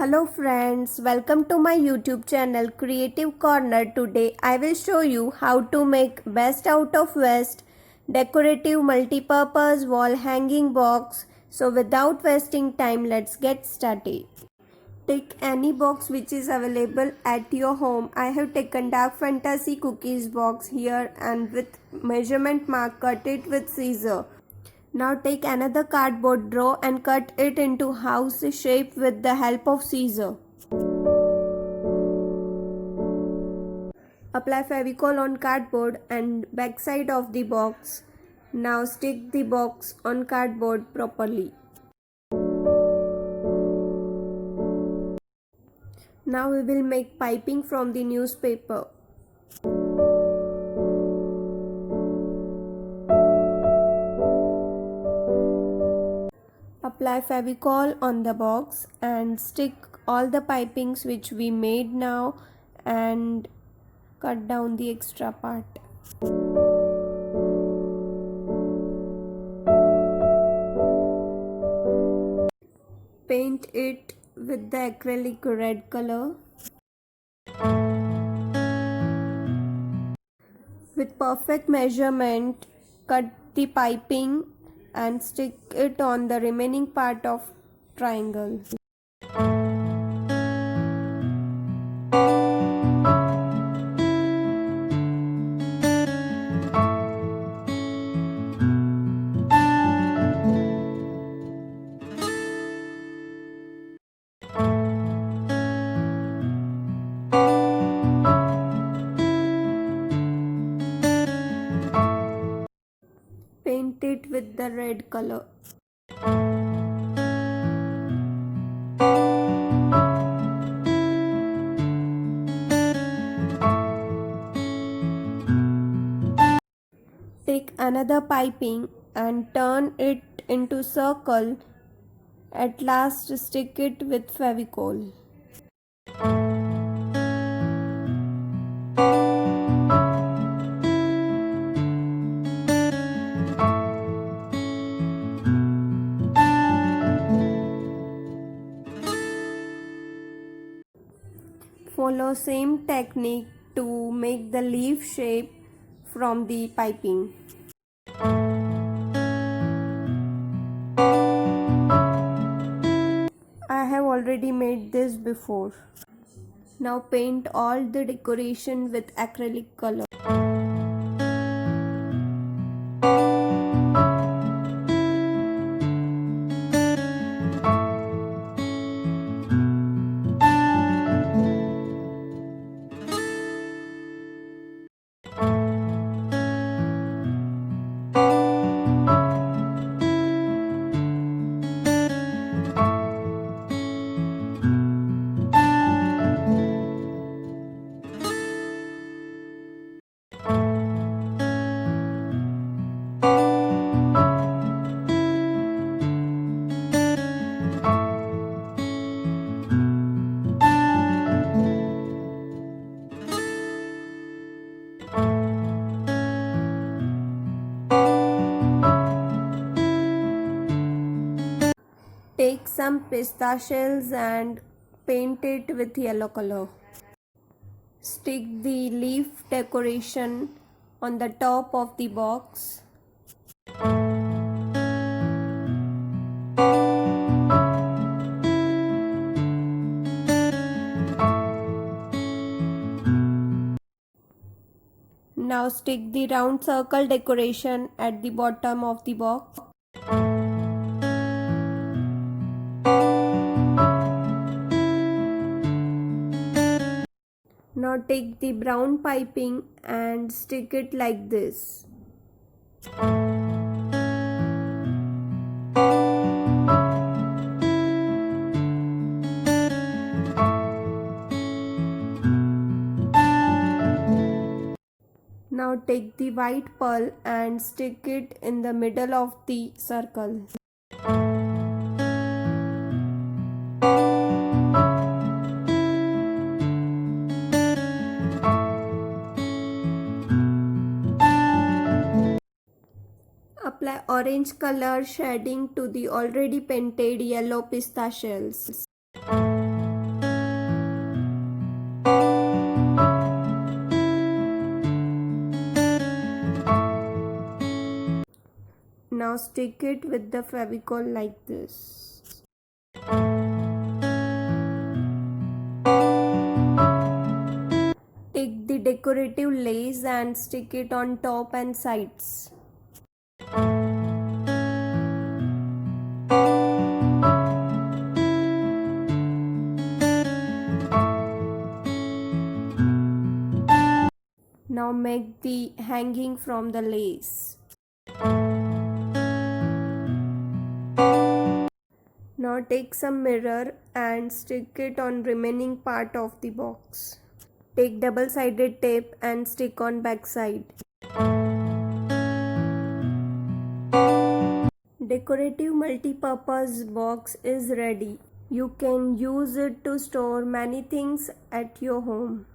Hello friends, welcome to my YouTube channel Creative Corner. Today I will show you how to make best out of waste decorative multi-purpose wall hanging box. So without wasting time, let's get started. Take any box which is available at your home. I have taken dark fantasy cookies box here and with measurement mark cut it with scissor. Now take another cardboard draw and cut it into house shape with the help of scissor. Apply Fevicol on cardboard and backside of the box. Now stick the box on cardboard properly. Now we will make piping from the newspaper. Apply Fevicol on the box and stick all the pipings which we made now and cut down the extra part. Paint it with the acrylic red color. With perfect measurement, cut the piping and stick it on the remaining part of triangle. Paint it with the red color. Take another piping and turn it into circle. At last stick it with Fevicol. Follow same technique to make the leaf shape from the piping. I have already made this before. Now paint all the decoration with acrylic color. Take some pistachio shells and paint it with yellow color. Stick the leaf decoration on the top of the box. Now stick the round circle decoration at the bottom of the box. Now take the brown piping and stick it like this. Now take the white pearl and stick it in the middle of the circle. Apply orange color shading to the already painted yellow pistachio shells. Now stick it with the Fevicol like this. Take the decorative lace and stick it on top and sides. Now make the hanging from the lace. Now take some mirror and stick it on remaining part of the box. Take double-sided tape and stick on back side. Decorative multi-purpose box is ready. You can use it to store many things at your home.